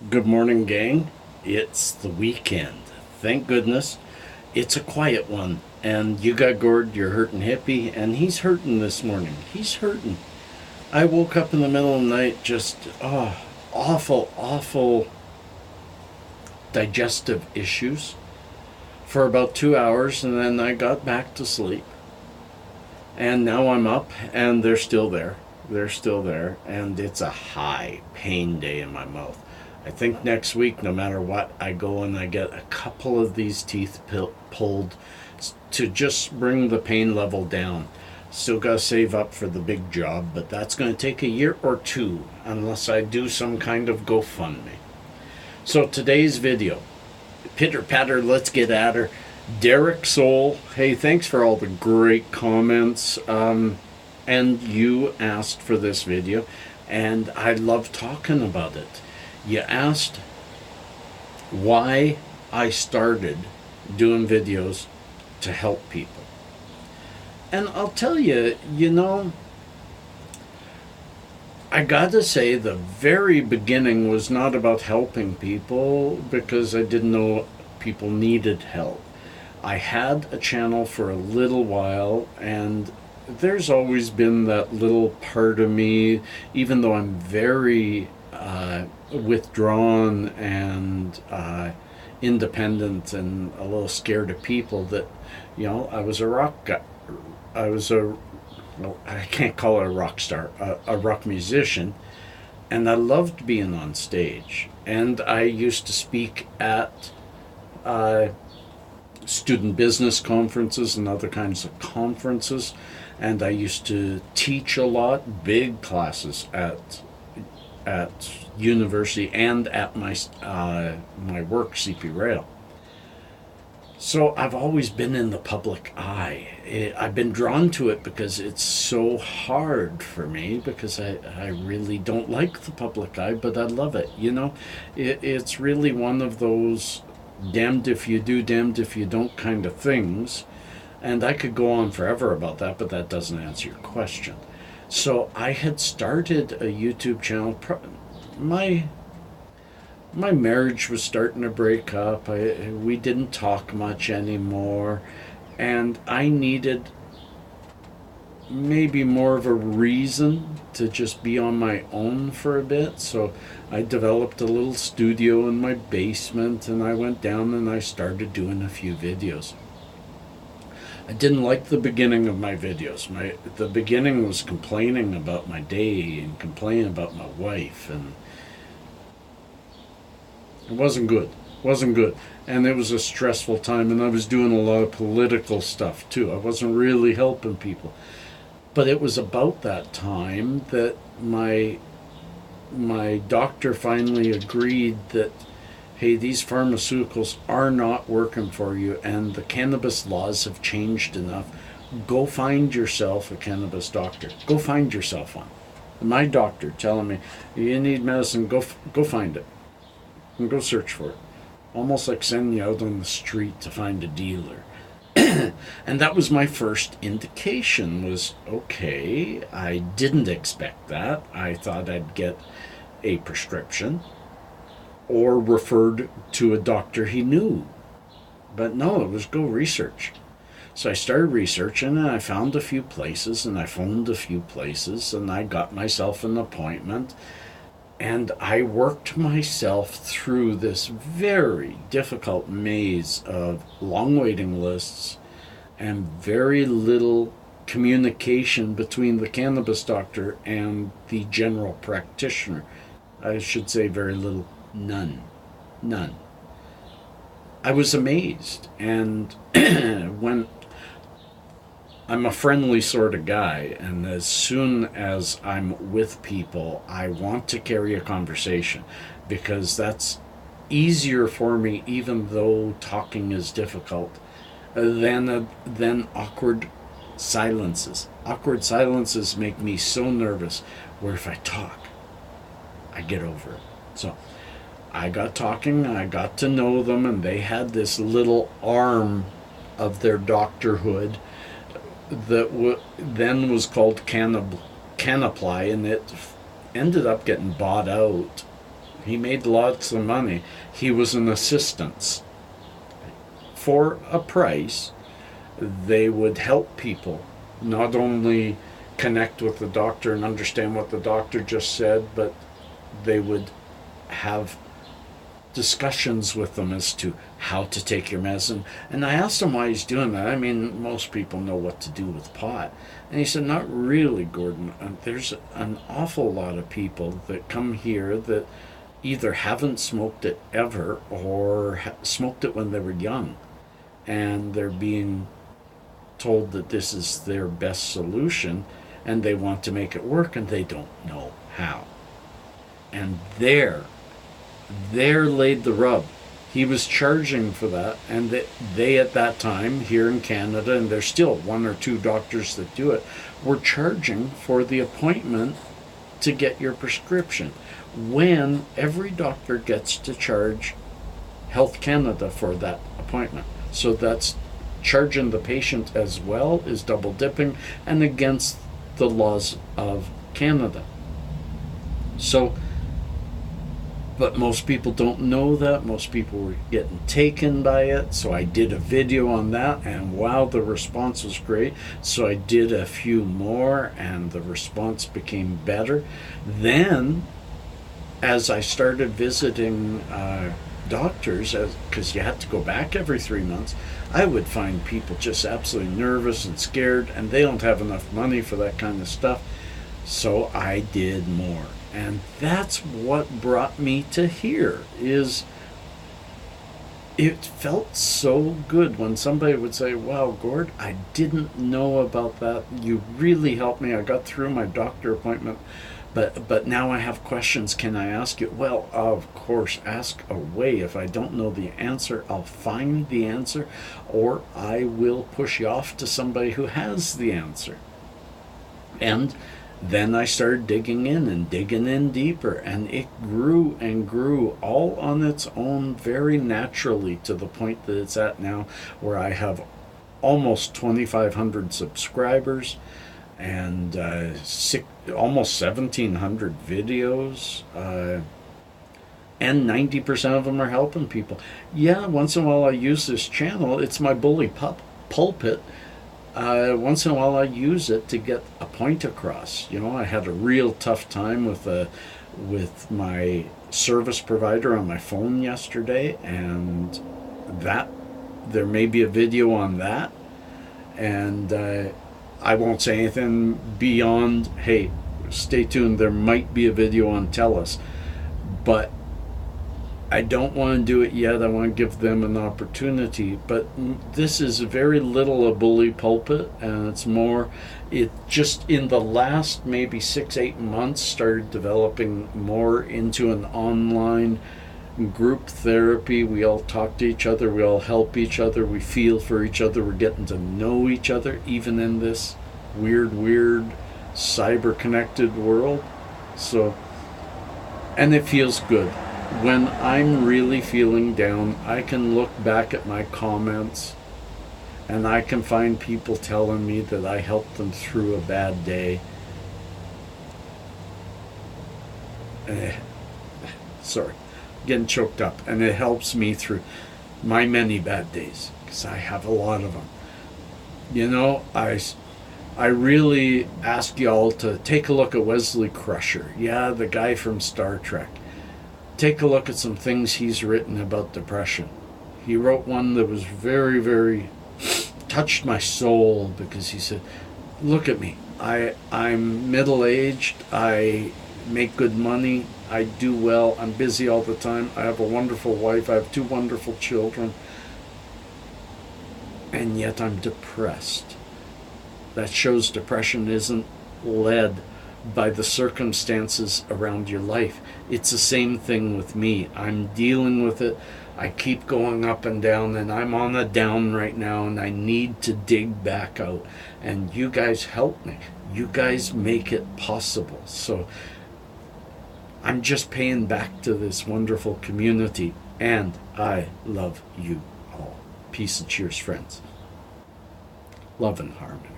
Good morning, gang. It's the weekend. Thank goodness. It's a quiet one. And you got Gord, your hurting hippie, and he's hurting this morning. He's hurting. I woke up in the middle of the night just, awful digestive issues for about 2 hours, and then I got back to sleep. And now I'm up, and they're still there. They're still there, and it's a high pain day in my mouth. I think next week, no matter what, I go and I get a couple of these teeth pulled to just bring the pain level down. Still got to save up for the big job, but that's going to take a year or two unless I do some kind of GoFundMe. So today's video, pitter patter, let's get at her. Derek Soul, hey, thanks for all the great comments. And you asked for this video, and I love talking about it. You asked why I started doing videos to help people. And I'll tell you, I gotta say the very beginning was not about helping people because I didn't know people needed help. I had a channel for a little while, and there's always been that little part of me, even though I'm very withdrawn and independent and a little scared of people, that I was a rock guy. I was well, I can't call it a rock star, a rock musician, and I loved being on stage. And I used to speak at student business conferences and other kinds of conferences, and I used to teach a lot, big classes at university and at my work, CP Rail. So I've always been in the public eye. I've been drawn to it because it's so hard for me, because I really don't like the public eye, but I love it. It's really one of those damned if you do, damned if you don't kind of things. And I could go on forever about that, but that doesn't answer your question. So I had started a YouTube channel. My marriage was starting to break up. We didn't talk much anymore, and I needed maybe more of a reason to just be on my own for a bit. So I developed a little studio in my basement, and I went down and I started doing a few videos. I didn't like the beginning of my videos. The beginning was complaining about my day and complaining about my wife, and it wasn't good. And it was a stressful time, and I was doing a lot of political stuff too. I wasn't really helping people. But it was about that time that my doctor finally agreed that, hey, these pharmaceuticals are not working for you, and the cannabis laws have changed enough. Go find yourself a cannabis doctor. Go find yourself one. My doctor telling me, you need medicine, go find it. And go search for it. Almost like sending you out on the street to find a dealer. And that was my first indication, was, okay, I didn't expect that. I thought I'd get a prescription or referred to a doctor he knew. But no, it was go research. So I started researching, and I found a few places, and I phoned a few places, and I got myself an appointment. And I worked myself through this very difficult maze of long waiting lists and very little communication between the cannabis doctor and the general practitioner. I should say very little. None. I was amazed. And when I'm a friendly sort of guy, and as soon as I'm with people, I want to carry a conversation, because that's easier for me, even though talking is difficult, than awkward silences. Awkward silences make me so nervous, where if I talk, I get over it. So I got talking, I got to know them, and they had this little arm of their doctorhood that then was called Canaply, and it ended up getting bought out He made lots of money. He was an assistant. For a price, they would help people not only connect with the doctor and understand what the doctor just said, but they would have discussions with them as to how to take your medicine. And I asked him why he's doing that. I mean, most people know what to do with pot. And he said, not really, Gordon. There's an awful lot of people that come here that either haven't smoked it ever or smoked it when they were young. And they're being told that this is their best solution and they want to make it work and they don't know how. And there laid the rub. He was charging for that, and they at that time here in Canada, and there's still one or two doctors that do it, were charging for the appointment to get your prescription, when every doctor gets to charge Health Canada for that appointment. So that's charging the patient as well, is double dipping and against the laws of Canada. So, but most people don't know that. Most people were getting taken by it. So I did a video on that, and wow, the response was great. So I did a few more, and the response became better. Then, as I started visiting doctors, because you had to go back every 3 months, I would find people just absolutely nervous and scared, and they don't have enough money for that kind of stuff. So I did more. And that's what brought me to here, is it felt so good when somebody would say, wow, Gord, I didn't know about that. You really helped me. I got through my doctor appointment, but now I have questions. Can I ask you? Well, of course, ask away. If I don't know the answer, I'll find the answer, or I will push you off to somebody who has the answer. And then I started digging in deeper, and it grew and grew all on its own very naturally to the point that it's at now, where I have almost 2,500 subscribers and almost 1,700 videos, and 90% of them are helping people. Yeah, once in a while I use this channel. It's my bully pulpit. Once in a while I use it to get a point across. You know, I had a real tough time with my service provider on my phone yesterday, and that there may be a video on that, and I won't say anything beyond, hey, stay tuned, there might be a video on TELUS, but I don't want to do it yet. I want to give them an opportunity. But this is very little a bully pulpit, and it's more, it just in the last maybe 6-8 months started developing more into an online group therapy. We all talk to each other, we all help each other, we feel for each other, we're getting to know each other, even in this weird cyber connected world. So, and it feels good. When I'm really feeling down, I can look back at my comments and I can find people telling me that I helped them through a bad day. Sorry, getting choked up. And it helps me through my many bad days, because I have a lot of them. You know, I really ask y'all to take a look at Wesley Crusher. Yeah, the guy from Star Trek. Take a look at some things he's written about depression. He wrote one that was very touched my soul, because he said, look at me. I'm middle-aged. I make good money. I do well. I'm busy all the time. I have a wonderful wife. I have 2 wonderful children. And yet I'm depressed. That shows depression isn't led by the circumstances around your life. It's the same thing with me. I'm dealing with it. I keep going up and down, and I'm on a down right now, and I need to dig back out. And you guys help me. You guys make it possible. So I'm just paying back to this wonderful community, and I love you all. Peace and cheers, friends. Love and harmony.